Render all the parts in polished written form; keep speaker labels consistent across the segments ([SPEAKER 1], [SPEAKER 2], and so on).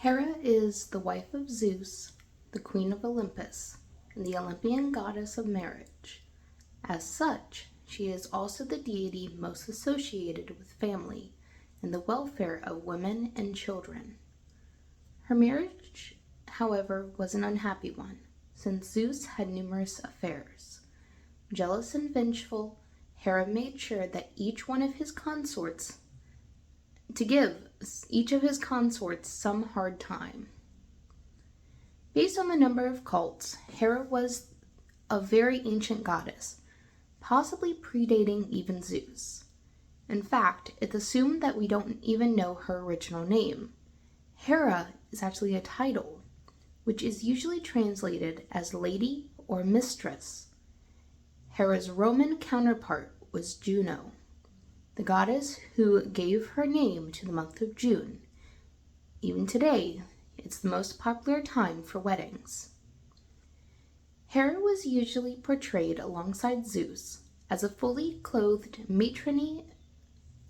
[SPEAKER 1] Hera is the wife of Zeus, the queen of Olympus, and the Olympian goddess of marriage. As such, she is also the deity most associated with family and the welfare of women and children. Her marriage, however, was an unhappy one, since Zeus had numerous affairs. Jealous and vengeful, Hera made sure that each of his consorts some hard time. Based on the number of cults, Hera was a very ancient goddess, possibly predating even Zeus. In fact, it's assumed that we don't even know her original name. Hera is actually a title, which is usually translated as lady or mistress. Hera's Roman counterpart was Juno, the goddess who gave her name to the month of June. Even today, it's the most popular time for weddings. Hera was usually portrayed alongside Zeus as a fully clothed matronly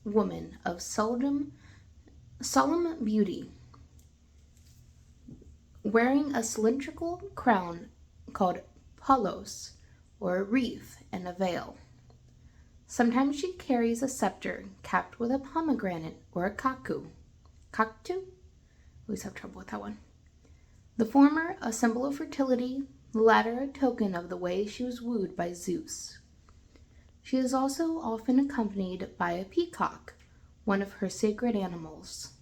[SPEAKER 1] woman of solemn beauty, wearing a cylindrical crown called palos, or a wreath, and a veil. Sometimes she carries a scepter capped with a pomegranate or a cactu. Cactu? Always have trouble with that one. The former a symbol of fertility, the latter a token of the way she was wooed by Zeus. She is also often accompanied by a peacock, one of her sacred animals.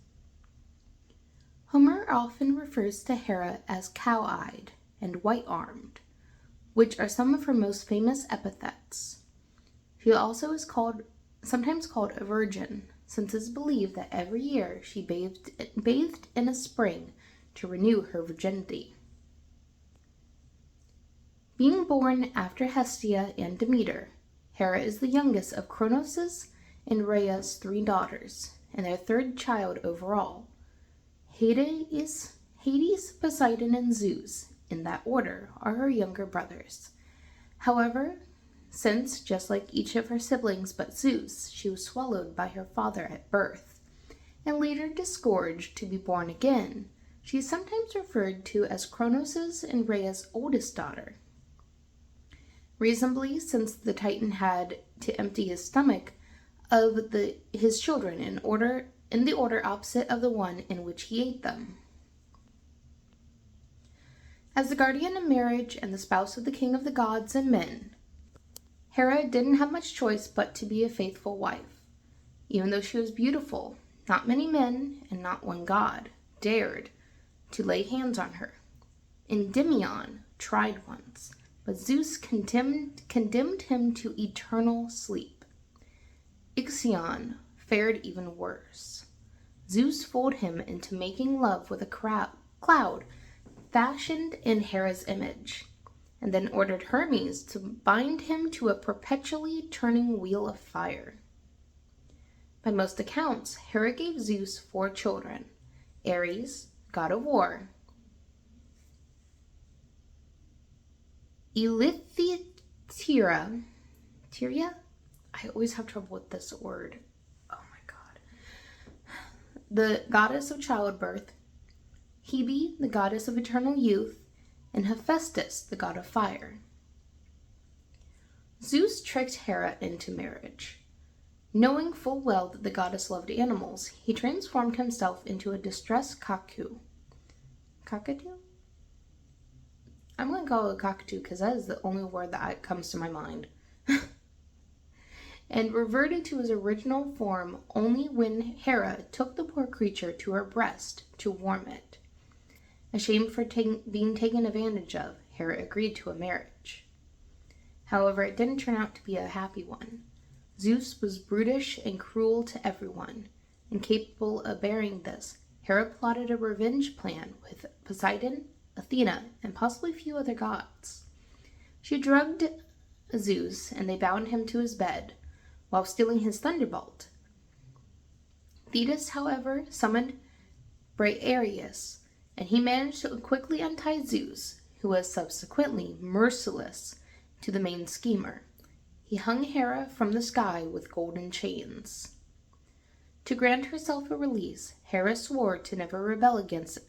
[SPEAKER 1] Homer often refers to Hera as cow-eyed and white-armed, which are some of her most famous epithets. She also is sometimes called a virgin, since it is believed that every year she bathed in a spring to renew her virginity. Being born after Hestia and Demeter, Hera is the youngest of Cronos' and Rhea's 3 daughters, and their third child overall. Hades, Poseidon, and Zeus, in that order, are her younger brothers. However, since, just like each of her siblings but Zeus, she was swallowed by her father at birth, and later disgorged to be born again, she is sometimes referred to as Cronos' and Rhea's oldest daughter. Reasonably, since the Titan had to empty his stomach of his children in the order opposite of the one in which he ate them. As the guardian of marriage and the spouse of the king of the gods and men, Hera didn't have much choice but to be a faithful wife. Even though she was beautiful, not many men, and not one god, dared to lay hands on her. Endymion tried once, but Zeus condemned him to eternal sleep. Ixion fared even worse. Zeus fooled him into making love with a cloud fashioned in Hera's image, and then ordered Hermes to bind him to a perpetually turning wheel of fire. By most accounts, Hera gave Zeus 4 children: Ares, god of war; Tyria, I always have trouble with this word. Oh my god. The goddess of childbirth; Hebe, the goddess of eternal youth; and Hephaestus, the god of fire. Zeus tricked Hera into marriage. Knowing full well that the goddess loved animals, he transformed himself into a distressed cockatoo. Cockatoo? I'm going to call it a cockatoo because that is the only word that comes to my mind. And reverted to his original form only when Hera took the poor creature to her breast to warm it. Ashamed for being taken advantage of, Hera agreed to a marriage. However, it didn't turn out to be a happy one. Zeus was brutish and cruel to everyone. Incapable of bearing this, Hera plotted a revenge plan with Poseidon, Athena, and possibly a few other gods. She drugged Zeus, and they bound him to his bed, while stealing his thunderbolt. Thetis, however, summoned Briareus, and he managed to quickly untie Zeus, who was subsequently merciless to the main schemer. He hung Hera from the sky with golden chains. To grant herself a release, Hera swore to never rebel against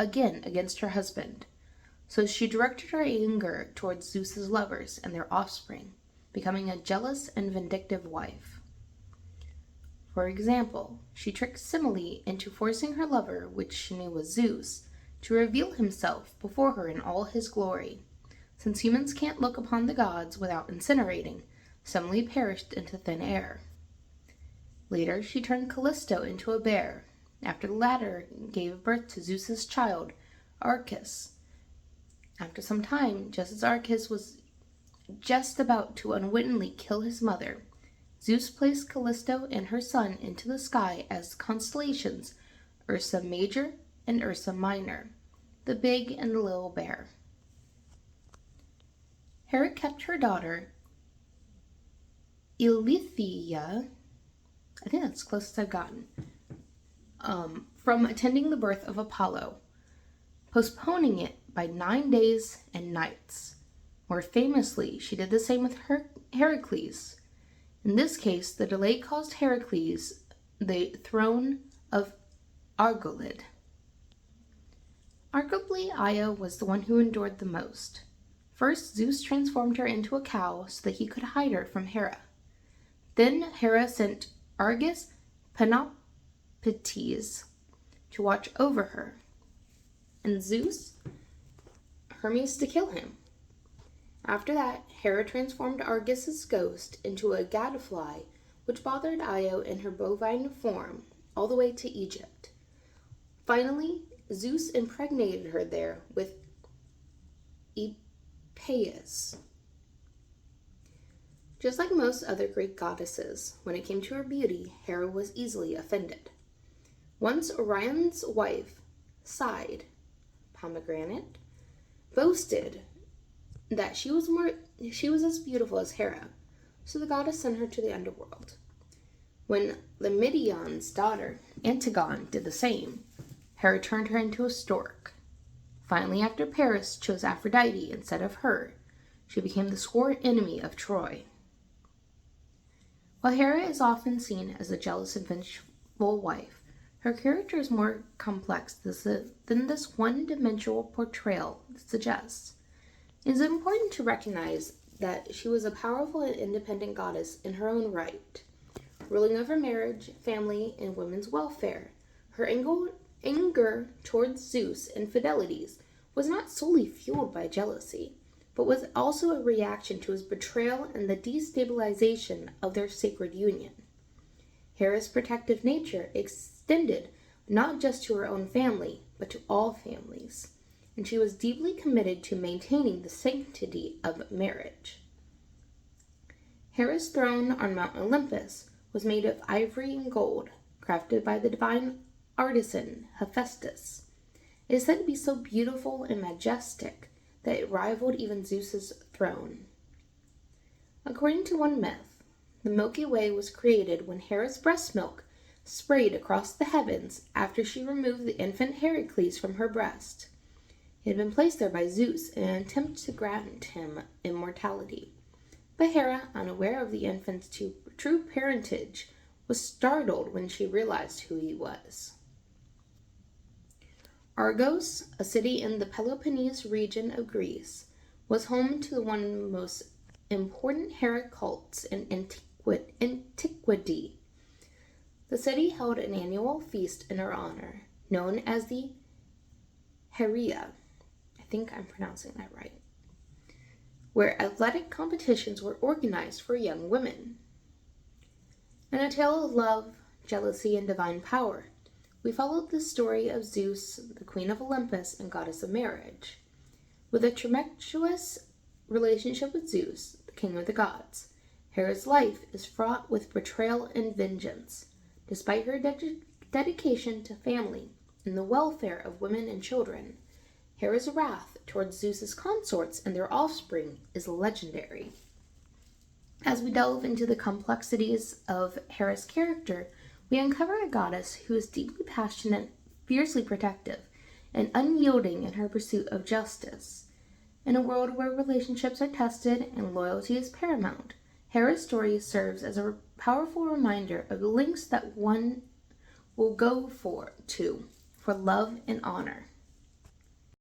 [SPEAKER 1] again against her husband. So she directed her anger towards Zeus's lovers and their offspring, becoming a jealous and vindictive wife. For example, she tricked Semele into forcing her lover, which she knew was Zeus, to reveal himself before her in all his glory. Since humans can't look upon the gods without incinerating, Semele perished into thin air. Later, she turned Callisto into a bear, after the latter gave birth to Zeus's child, Arcas. After some time, just as Arcas was just about to unwittingly kill his mother, Zeus placed Callisto and her son into the sky as constellations Ursa Major and Ursa Minor, the big and the little bear. Hera kept her daughter, Eileithyia, I think that's the closest I've gotten, from attending the birth of Apollo, postponing it by 9 days and nights. More famously, she did the same with Heracles. In this case, the delay caused Heracles the throne of Argolid. Arguably, Io was the one who endured the most. First, Zeus transformed her into a cow so that he could hide her from Hera. Then Hera sent Argus Panoptes to watch over her, and Zeus, Hermes to kill him. After that, Hera transformed Argus's ghost into a gadfly, which bothered Io in her bovine form all the way to Egypt. Finally, Zeus impregnated her there with Epithets. Just like most other Greek goddesses, when it came to her beauty, Hera was easily offended. Once Orion's wife, Side, Pomegranate, boasted that she was as beautiful as Hera, so the goddess sent her to the underworld. When Lemidion's daughter, Antigone, did the same, Hera turned her into a stork. Finally, after Paris chose Aphrodite instead of her, she became the sworn enemy of Troy. While Hera is often seen as a jealous and vengeful wife, her character is more complex than this one-dimensional portrayal suggests. It is important to recognize that she was a powerful and independent goddess in her own right, ruling over marriage, family, and women's welfare. Her anger towards Zeus' infidelities was not solely fueled by jealousy, but was also a reaction to his betrayal and the destabilization of their sacred union. Hera's protective nature extended not just to her own family, but to all families, and she was deeply committed to maintaining the sanctity of marriage. Hera's throne on Mount Olympus was made of ivory and gold, crafted by the divine artisan Hephaestus. It is said to be so beautiful and majestic that it rivaled even Zeus's throne. According to one myth, the Milky Way was created when Hera's breast milk sprayed across the heavens after she removed the infant Heracles from her breast. It had been placed there by Zeus in an attempt to grant him immortality. But Hera, unaware of the infant's true parentage, was startled when she realized who he was. Argos, a city in the Peloponnese region of Greece, was home to one of the most important Hera cults in antiquity. The city held an annual feast in her honor, known as the Hera. I think I'm pronouncing that right. Where athletic competitions were organized for young women. In a tale of love, jealousy, and divine power, we followed the story of Zeus, the queen of Olympus and goddess of marriage. With a tumultuous relationship with Zeus, the king of the gods, Hera's life is fraught with betrayal and vengeance. Despite her dedication to family and the welfare of women and children, Hera's wrath towards Zeus's consorts and their offspring is legendary. As we delve into the complexities of Hera's character, we uncover a goddess who is deeply passionate, fiercely protective, and unyielding in her pursuit of justice. In a world where relationships are tested and loyalty is paramount, Hera's story serves as a powerful reminder of the lengths that one will go for love and honor.